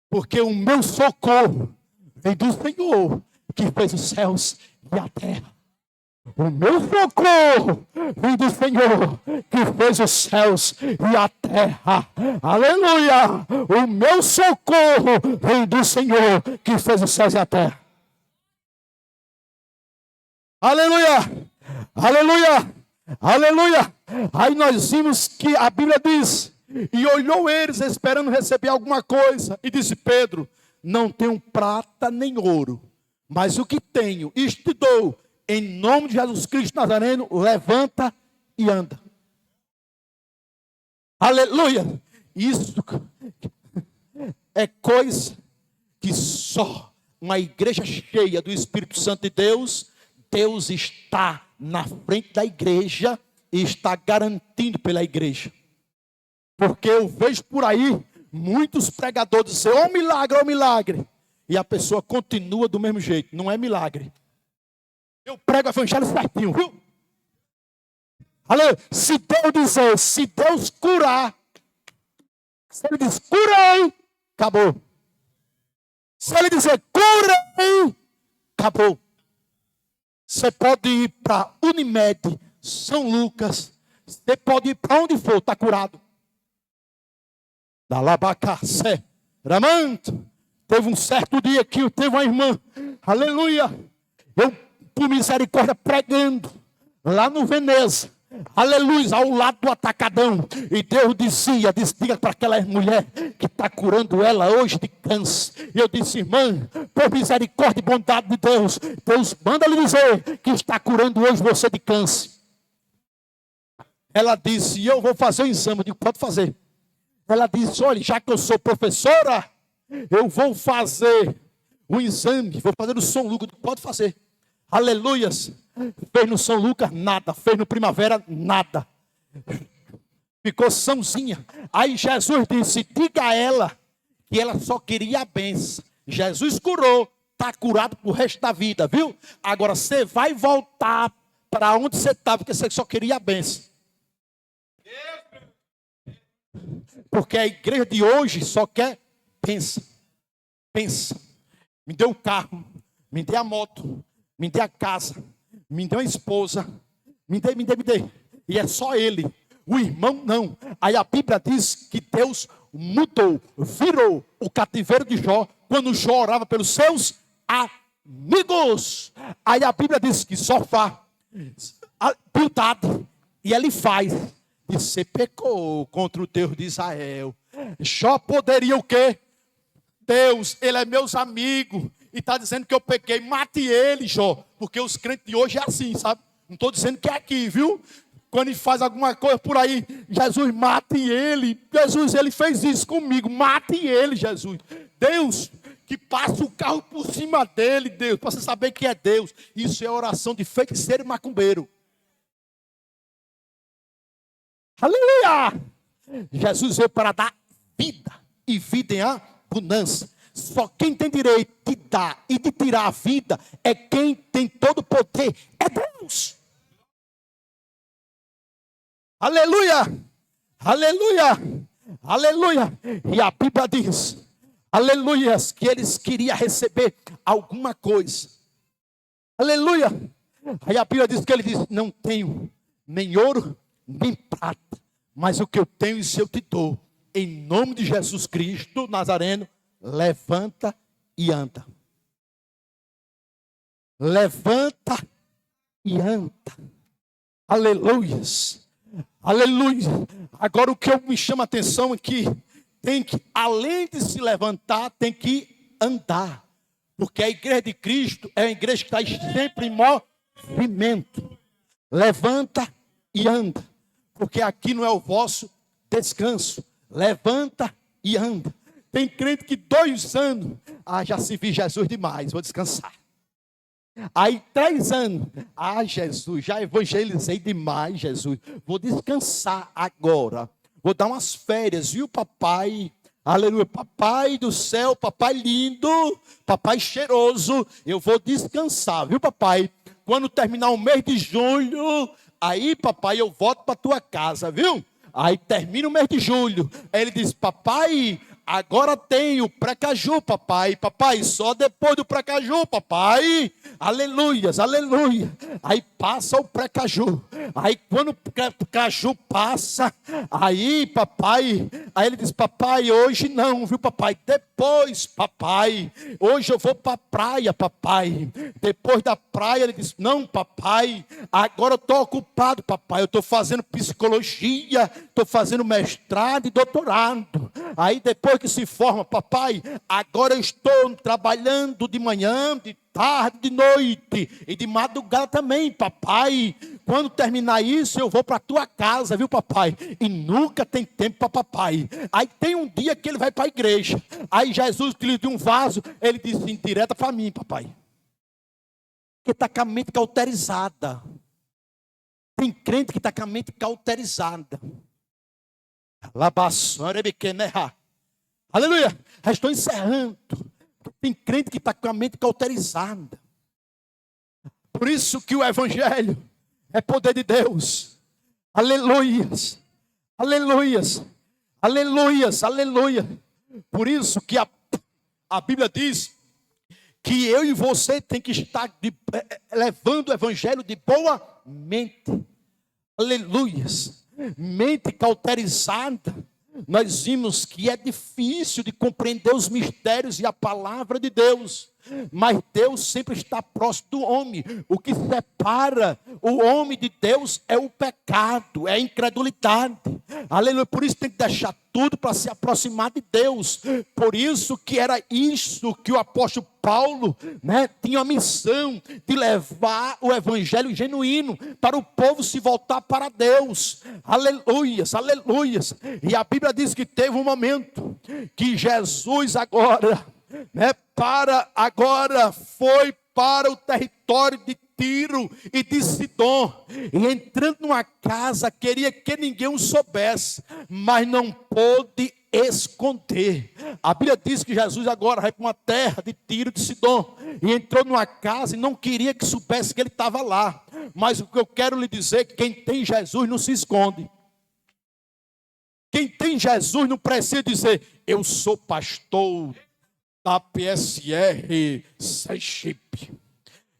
Porque o meu socorro vem do Senhor, que fez os céus e a terra. O meu socorro vem do Senhor, que fez os céus e a terra. Aleluia! O meu socorro vem do Senhor, que fez os céus e a terra. Aleluia! Aleluia! Aleluia! Aí nós vimos que a Bíblia diz: e olhou eles esperando receber alguma coisa, e disse: Pedro, não tenho prata nem ouro, mas o que tenho, isto te dou. Em nome de Jesus Cristo Nazareno, levanta e anda. Aleluia! Isso é coisa que só uma igreja cheia do Espírito Santo de Deus, Deus está na frente da igreja e está garantindo pela igreja. Porque eu vejo por aí muitos pregadores dizer: ó milagre, ó milagre. E a pessoa continua do mesmo jeito. Não é milagre. Eu prego o evangelho certinho, viu? Aleluia. Se Deus dizer, se Deus curar, se Ele diz curei, acabou. Se Ele dizer curei, acabou. Você pode ir para Unimed, São Lucas, você pode ir para onde for, está curado. Da Labacacé, Ramanto. Teve um certo dia que teve uma irmã, aleluia, eu por misericórdia pregando lá no Veneza, aleluia, ao lado do atacadão, e Deus diga para aquela mulher que está curando ela hoje de câncer. E eu disse: irmã, por misericórdia e bondade de Deus, Deus manda lhe dizer que está curando hoje você de câncer. Ela disse: eu vou fazer o exame. Eu digo: pode fazer. Ela disse: olha, já que eu sou professora, eu vou fazer o exame, vou fazer o São Lucas. Eu digo: pode fazer. Aleluias. Fez no São Lucas, nada. Fez no Primavera, nada. Ficou sãozinha. Aí Jesus disse: diga a ela que ela só queria a bênção. Jesus curou, está curado pro resto da vida, viu? Agora você vai voltar para onde você estava, porque você só queria a bênção. Porque a igreja de hoje só quer bênção. Pensa. Me dê o carro, me dê a moto, me dê a casa, me dê uma esposa, me dê. E é só ele. O irmão não. Aí a Bíblia diz que Deus mudou, virou o cativeiro de Jó, quando Jó orava pelos seus amigos. Aí a Bíblia diz que Sofá, Bildade, e ele faz. E você pecou contra o Deus de Israel. Jó poderia o quê? Deus, ele é meus amigos. E está dizendo que eu pequei, mate ele, Jó. Porque os crentes de hoje é assim, sabe? Não estou dizendo que é aqui, viu? Quando ele faz alguma coisa por aí, Jesus, mate ele. Jesus, ele fez isso comigo, mate ele, Jesus. Deus, que passa o carro por cima dele, Deus, para você saber que é Deus. Isso é oração de feiticeiro e macumbeiro. Aleluia! Jesus veio para dar vida, e vida em abundância. Só quem tem direito de dar e de tirar a vida é quem tem todo o poder, é Deus. Aleluia, aleluia, aleluia. E a Bíblia diz, aleluia, que eles queriam receber alguma coisa. Aleluia. Aí a Bíblia diz que ele diz: não tenho nem ouro, nem prata, mas o que eu tenho, isso eu te dou. Em nome de Jesus Cristo Nazareno, levanta e anda. Levanta e anda. Aleluias. Aleluia. Agora o que me chama a atenção é que tem que, além de se levantar, tem que andar. Porque a igreja de Cristo é uma igreja que está sempre em movimento. Levanta e anda. porque aqui não é o vosso descanso. Levanta e anda. Tem crente que 2 anos, já se vi Jesus demais, vou descansar. Aí 3 anos, Jesus, já evangelizei demais, Jesus, vou descansar agora. Vou dar umas férias, viu, papai? Aleluia, papai do céu, papai lindo, papai cheiroso, eu vou descansar, viu, papai? Quando terminar o mês de julho, aí, papai, eu volto para tua casa, viu? Aí termina o mês de julho, aí ele diz, papai, agora tem o pré-caju, papai. Papai, só depois do pré-caju, papai. Aleluias, aleluia. Aí passa o pré-caju. Aí quando o caju passa, aí papai, aí ele diz, papai, hoje não, viu, papai? Depois, papai. Hoje eu vou para a praia, papai. Depois da praia ele diz, não, papai. Agora eu estou ocupado, papai. Eu estou fazendo psicologia, estou fazendo mestrado e doutorado. Aí depois que se forma, papai, agora eu estou trabalhando de manhã, de tarde, de noite e de madrugada também, papai. Quando terminar isso, eu vou para a tua casa, viu, papai? E nunca tem tempo para papai. Aí tem um dia que ele vai para a igreja. Aí Jesus lhe deu um vaso, ele disse, indireta para mim, papai. Porque está com a mente cauterizada. Tem crente que está com a mente cauterizada. Aleluia. Já estou encerrando. Tem crente que está com a mente cauterizada. Por isso que o evangelho é poder de Deus. Aleluias. Aleluias. Aleluias. Aleluia. Por isso que a Bíblia diz que eu e você tem que estar levando o evangelho de boa mente. Aleluias. Mente cauterizada. Nós vimos que é difícil de compreender os mistérios e a palavra de Deus. Mas Deus sempre está próximo do homem. O que separa o homem de Deus é o pecado, é a incredulidade. Aleluia. Por isso tem que deixar tudo para se aproximar de Deus. Por isso que era isso que o apóstolo Paulo, tinha a missão de levar o evangelho genuíno para o povo se voltar para Deus. Aleluias, aleluias. E a Bíblia diz que teve um momento que Jesus agora foi para o território de Tiro e de Sidom, e entrando numa casa, queria que ninguém o soubesse, mas não pôde esconder. A Bíblia diz que Jesus agora vai para uma terra de Tiro e de Sidom, e entrou numa casa e não queria que soubesse que ele estava lá. Mas o que eu quero lhe dizer é que quem tem Jesus não se esconde. Quem tem Jesus não precisa dizer, eu sou pastor da PSR Sergipe,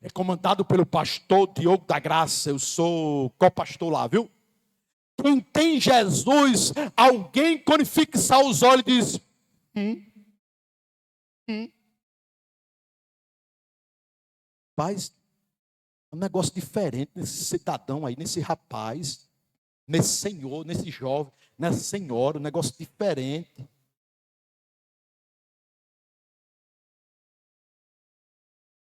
é comandado pelo pastor Diogo da Graça, eu sou co-pastor lá, viu? Quem tem Jesus, alguém quando fixar os olhos diz, Rapaz, é um negócio diferente nesse cidadão aí, nesse rapaz, nesse senhor, nesse jovem, nessa senhora, um negócio diferente.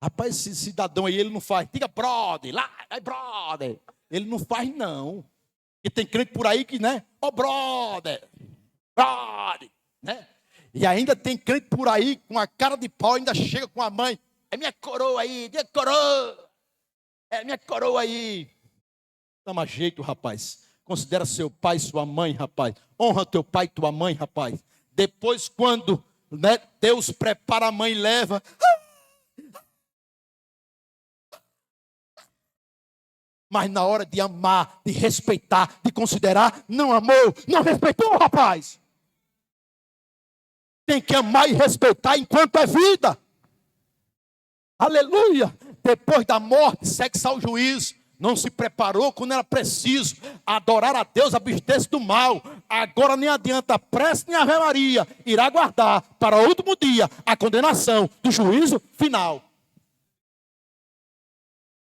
Rapaz, esse cidadão aí, ele não faz, diga brother, lá, é brother. Ele não faz não. E tem crente por aí que, brother, E ainda tem crente por aí com a cara de pau, ainda chega com a mãe, é minha coroa aí, minha coroa. É minha coroa aí. Toma jeito, rapaz. Considera seu pai, sua mãe, rapaz. Honra teu pai e tua mãe, rapaz. Depois, quando Deus prepara a mãe e leva, mas na hora de amar, de respeitar, de considerar, não amou, não respeitou, rapaz. Tem que amar e respeitar enquanto é vida. Aleluia. Depois da morte, segue-se ao juízo. Não se preparou quando era preciso adorar a Deus, abster-se do mal. Agora nem adianta prece nem Ave Maria. Irá guardar para o último dia a condenação do juízo final.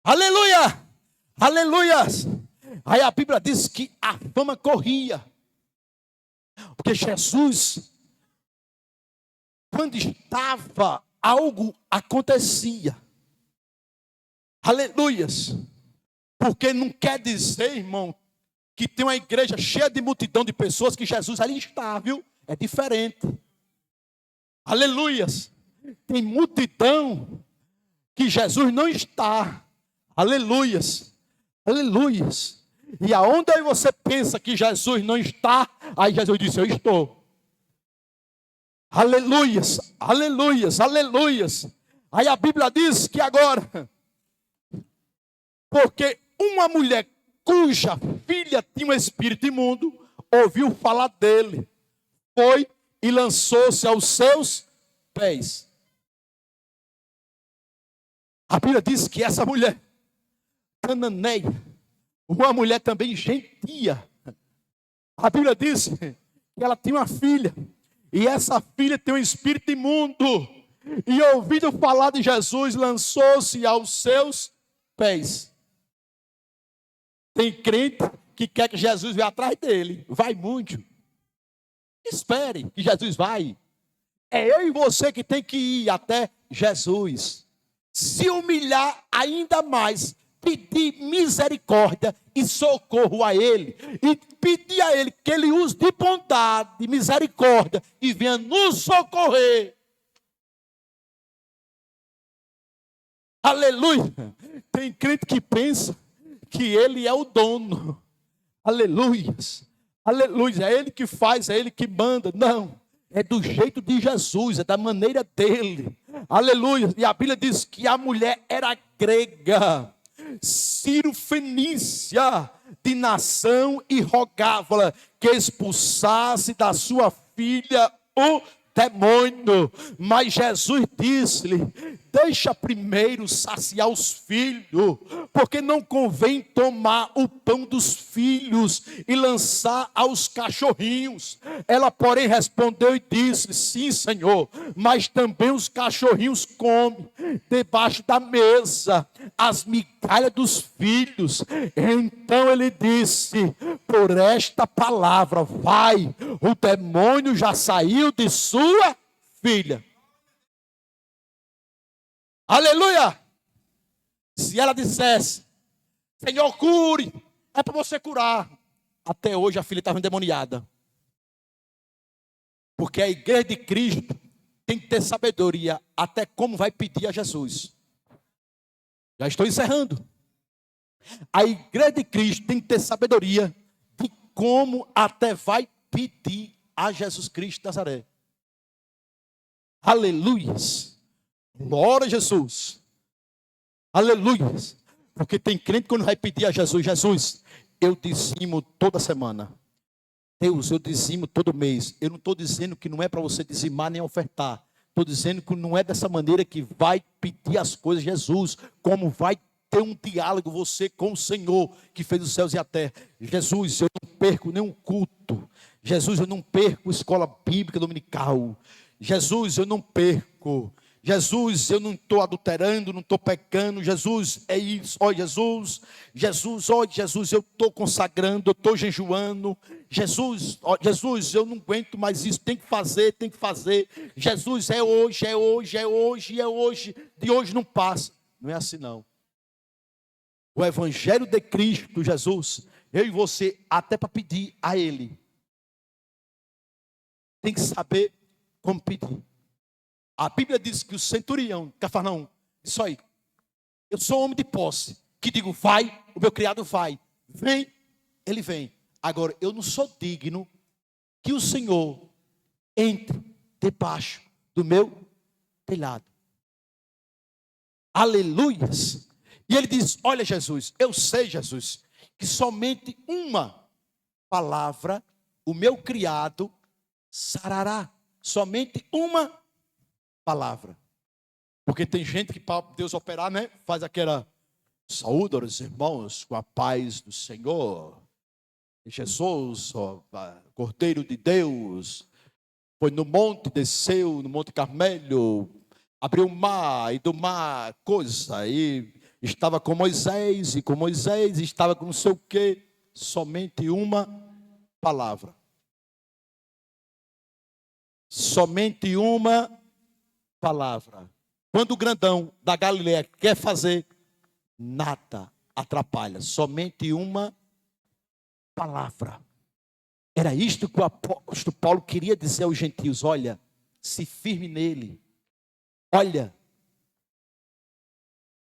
Aleluia. Aleluias! Aí a Bíblia diz que a fama corria. Porque Jesus, quando estava, algo acontecia. Aleluias! Porque não quer dizer, irmão, que tem uma igreja cheia de multidão de pessoas que Jesus ali está, viu? É diferente. Aleluias. Tem multidão que Jesus não está. Aleluias. Aleluias. E aonde aí você pensa que Jesus não está, aí Jesus disse, eu estou. Aleluias, aleluias, aleluias. Aí a Bíblia diz que agora, porque uma mulher cuja filha tinha um espírito imundo, ouviu falar dele, foi e lançou-se aos seus pés. A Bíblia diz que essa mulher, cananeia, uma mulher também gentia, a Bíblia diz que ela tinha uma filha, e essa filha tem um espírito imundo, e ouvindo falar de Jesus, lançou-se aos seus pés. Tem crente que quer que Jesus vá atrás dele, vai muito. Espere que Jesus vai. É eu e você que tem que ir até Jesus. Se humilhar ainda mais, pedir misericórdia e socorro a Ele, e pedir a Ele que Ele use de bondade, misericórdia, e venha nos socorrer. Aleluia. Tem crente que pensa que Ele é o dono. Aleluias. Aleluia. É Ele que faz, é Ele que manda. Não. É do jeito de Jesus, é da maneira dele. Aleluia. E a Bíblia diz que a mulher era grega, Ciro-fenícia de nação, e rogava-lhe que expulsasse da sua filha o demônio. Mas Jesus disse-lhe, deixa primeiro saciar os filhos, porque não convém tomar o pão dos filhos e lançar aos cachorrinhos. Ela, porém, respondeu e disse, sim, Senhor, mas também os cachorrinhos comem debaixo da mesa as migalhas dos filhos. Então ele disse, por esta palavra, vai, o demônio já saiu de sua filha. Aleluia! Se ela dissesse, Senhor, cure, é para você curar. Até hoje a filha estava endemoniada. Porque a igreja de Cristo tem que ter sabedoria até como vai pedir a Jesus. Já estou encerrando. A igreja de Cristo tem que ter sabedoria de como até vai pedir a Jesus Cristo de Nazaré. Aleluias. Glória a Jesus. Aleluias. Porque tem crente que quando vai pedir a Jesus, Jesus, eu dizimo toda semana. Deus, eu dizimo todo mês. Eu não estou dizendo que não é para você dizimar nem ofertar. Estou dizendo que não é dessa maneira que vai pedir as coisas, Jesus, como vai ter um diálogo você com o Senhor, que fez os céus e a terra. Jesus, eu não perco nenhum culto. Jesus, eu não perco escola bíblica dominical. Jesus, eu não perco. Jesus, eu não estou adulterando, não estou pecando. Jesus, é isso. Ó Jesus, Jesus, ó Jesus, eu estou consagrando, eu estou jejuando. Jesus, ó Jesus, eu não aguento mais isso, tem que fazer, tem que fazer. Jesus, é hoje, é hoje, é hoje, é hoje. De hoje não passa. Não é assim não. O Evangelho de Cristo, Jesus, eu e você, até para pedir a Ele, tem que saber como pedir. A Bíblia diz que o centurião, Cafarnaum, disse aí, eu sou homem de posse, que digo, vai, o meu criado vai, vem, ele vem. Agora, eu não sou digno que o Senhor entre debaixo do meu telhado. Aleluias. E ele diz, olha Jesus, eu sei Jesus, que somente uma palavra o meu criado sarará. Somente uma palavra. Porque tem gente que para Deus operar, né? Faz aquela saúde aos irmãos com a paz do Senhor. Jesus, ó, Cordeiro de Deus, foi no monte, desceu no Monte Carmelo, abriu o mar, e do mar coisa, e estava com Moisés, e com Moisés estava com não sei o quê. Somente uma palavra. Somente uma palavra. Quando o grandão da Galileia quer fazer, nada atrapalha. Somente uma palavra. Era isto que o apóstolo Paulo queria dizer aos gentios: olha, se firme nele. Olha,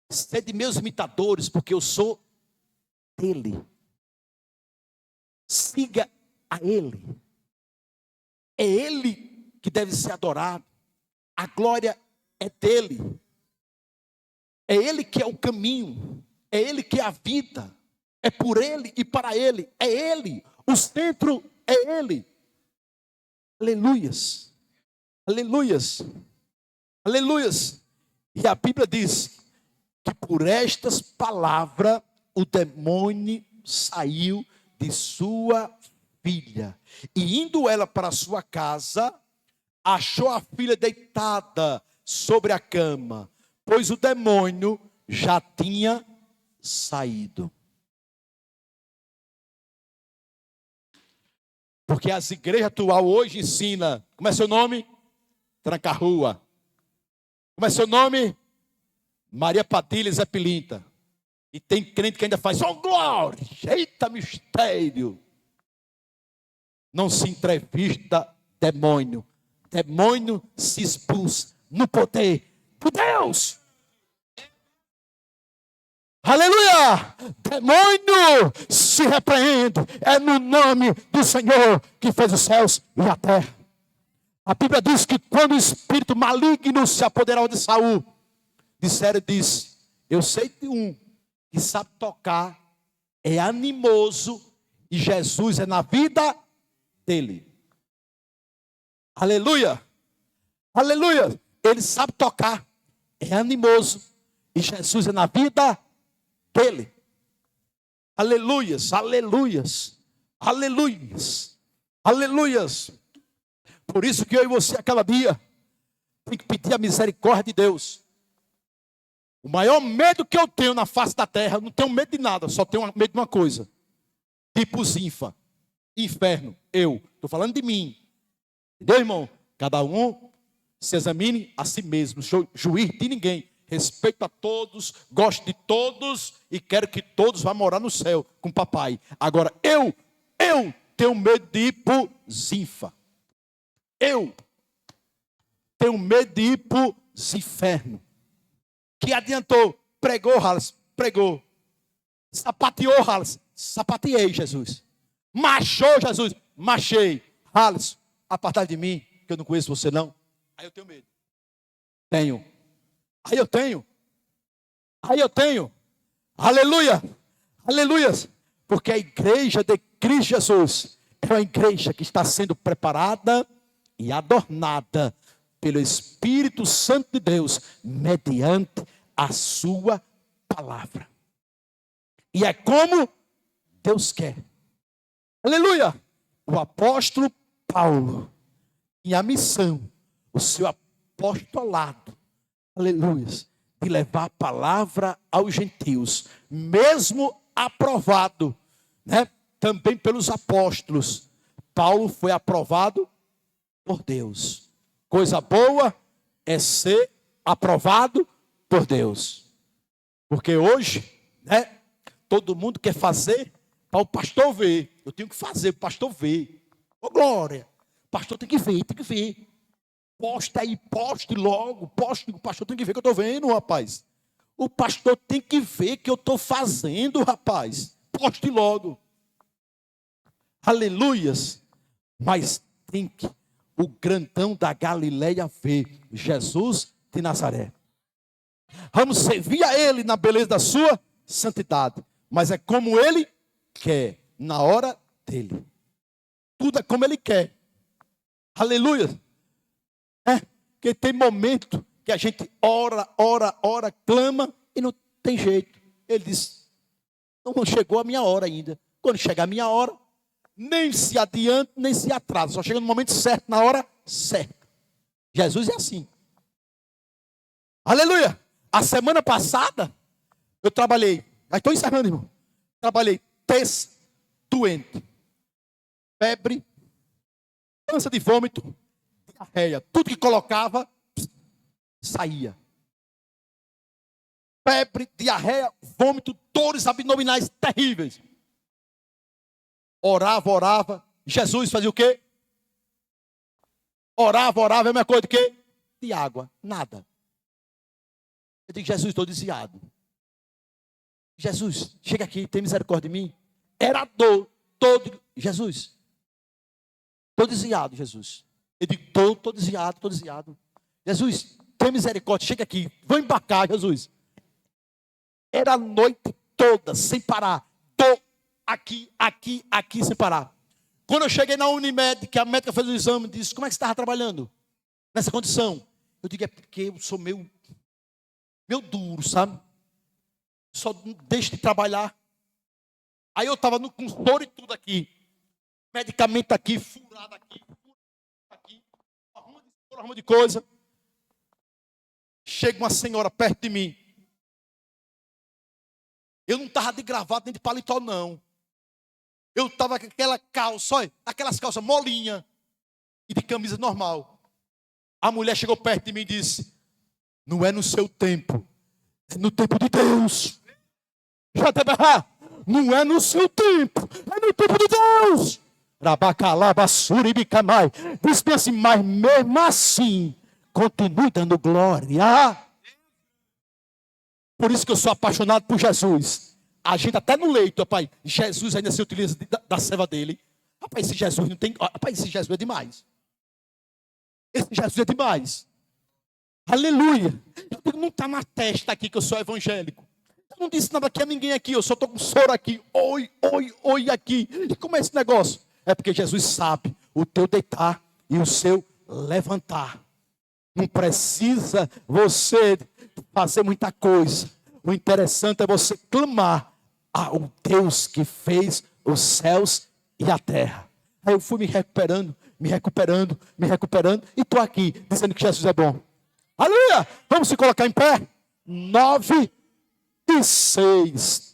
sede meus imitadores, porque eu sou dele. Siga a ele. É ele que deve ser adorado. A glória é dele. É ele que é o caminho. É ele que é a vida. É por ele e para ele. É ele. O centro é ele. Aleluias. Aleluias. Aleluias. E a Bíblia diz que por estas palavras o demônio saiu de sua filha. E indo ela para sua casa, achou a filha deitada sobre a cama, pois o demônio já tinha saído. Porque as igrejas atuais hoje ensinam, como é seu nome? Tranca-rua. Como é seu nome? Maria Padilha Zé Pilinta. E tem crente que ainda faz, oh glória, eita mistério. Não se entrevista demônio. Demônio se expulsa no poder de Deus. Aleluia! Demônio se repreende. É no nome do Senhor que fez os céus e a terra. A Bíblia diz que quando o espírito maligno se apoderou de Saul, disse, eu sei de um que sabe tocar, é animoso, e Jesus é na vida dele. Aleluia! Aleluia! Ele sabe tocar, é animoso, e Jesus é na vida dele. Aleluias, aleluias, aleluias, aleluias. Por isso que eu e você, a cada dia, tem que pedir a misericórdia de Deus. O maior medo que eu tenho na face da terra, eu não tenho medo de nada, só tenho medo de uma coisa. Tipo Zinfa, inferno, eu. Estou falando de mim. Entendeu, irmão? Cada um se examine a si mesmo. Não sou juiz de ninguém. Respeito a todos, gosto de todos e quero que todos vá morar no céu com o papai. Agora, eu tenho medo de ir para Zinfa. Eu tenho medo de ir para os infernos. Que adiantou? Pregou, Halles, pregou. Sapateou, Halles, sapateei, Jesus. Machou, Jesus, machei. Halles, apartai de mim, que eu não conheço você não. Aí eu tenho medo. Tenho. Aí eu tenho. Aleluia, aleluia. Porque a igreja de Cristo Jesus é uma igreja que está sendo preparada e adornada pelo Espírito Santo de Deus, mediante a sua palavra. E é como Deus quer. Aleluia! O apóstolo Paulo, e a missão, o seu apostolado, aleluia, de levar a palavra aos gentios, mesmo aprovado, né, também pelos apóstolos. Paulo foi aprovado por Deus. Coisa boa é ser aprovado por Deus. Porque hoje, né, todo mundo quer fazer para o pastor ver. Eu tenho que fazer para o pastor ver. Ô glória! O pastor tem que ver. Posta aí, poste logo. Poste, o pastor tem que ver que eu estou vendo, rapaz. O pastor tem que ver que eu estou fazendo, rapaz. Poste logo. Aleluias. Mas tem que o grandão da Galileia ver Jesus de Nazaré. Vamos servir a Ele na beleza da sua santidade. Mas é como Ele quer, na hora dele. Tudo é como Ele quer. Aleluia. Porque tem momento que a gente ora, clama e não tem jeito. Ele diz, não chegou a minha hora ainda. Quando chegar a minha hora, nem se adianta, nem se atrasa. Só chega no momento certo, na hora certa. Jesus é assim. Aleluia. A semana passada, eu trabalhei. Mas estou encerrando, irmão. Trabalhei terça, doente. Febre, ânsia de vômito, diarreia. Tudo que colocava, saía. Febre, diarreia, vômito, dores abdominais terríveis. orava. Jesus fazia o quê? Orava, é a mesma coisa de quê? De água, nada. Eu digo, Jesus, estou desviado. Jesus, chega aqui, tem misericórdia de mim. Era dor, todo. Jesus, estou desviado, Jesus. Eu digo, estou desviado. Jesus, tem misericórdia, chega aqui, vou embarcar, Jesus. Era a noite toda, sem parar. Dor, aqui, sem parar. Quando eu cheguei na Unimed, que a médica fez o exame, disse, como é que você estava trabalhando nessa condição? Eu digo, é porque eu sou meio duro, sabe? Só deixo de trabalhar. Aí eu estava com dor e tudo aqui. Medicamento aqui, furado aqui, arruma de coisa. Chega uma senhora perto de mim. Eu não estava de gravata nem de paletó, não. Eu estava com aquela calça, olha, aquelas calças molinha e de camisa normal. A mulher chegou perto de mim e disse, não é no seu tempo, é no tempo de Deus. Não é no seu tempo, é no tempo de Deus. Diz assim, mas mesmo assim, continue dando glória. Por isso que eu sou apaixonado por Jesus. A gente até no leito, rapaz, Jesus ainda se utiliza da serva dele. Rapaz, esse Jesus não tem. Rapaz, esse Jesus é demais. Esse Jesus é demais. Aleluia. Não está na testa aqui que eu sou evangélico. Eu não disse nada aqui a ninguém aqui. Eu só estou com soro aqui. Oi aqui. E como é esse negócio? É porque Jesus sabe o teu deitar e o seu levantar. Não precisa você fazer muita coisa. O interessante é você clamar ao Deus que fez os céus e a terra. Aí eu fui me recuperando. E estou aqui dizendo que Jesus é bom. Aleluia! Vamos se colocar em pé? 9 e 6.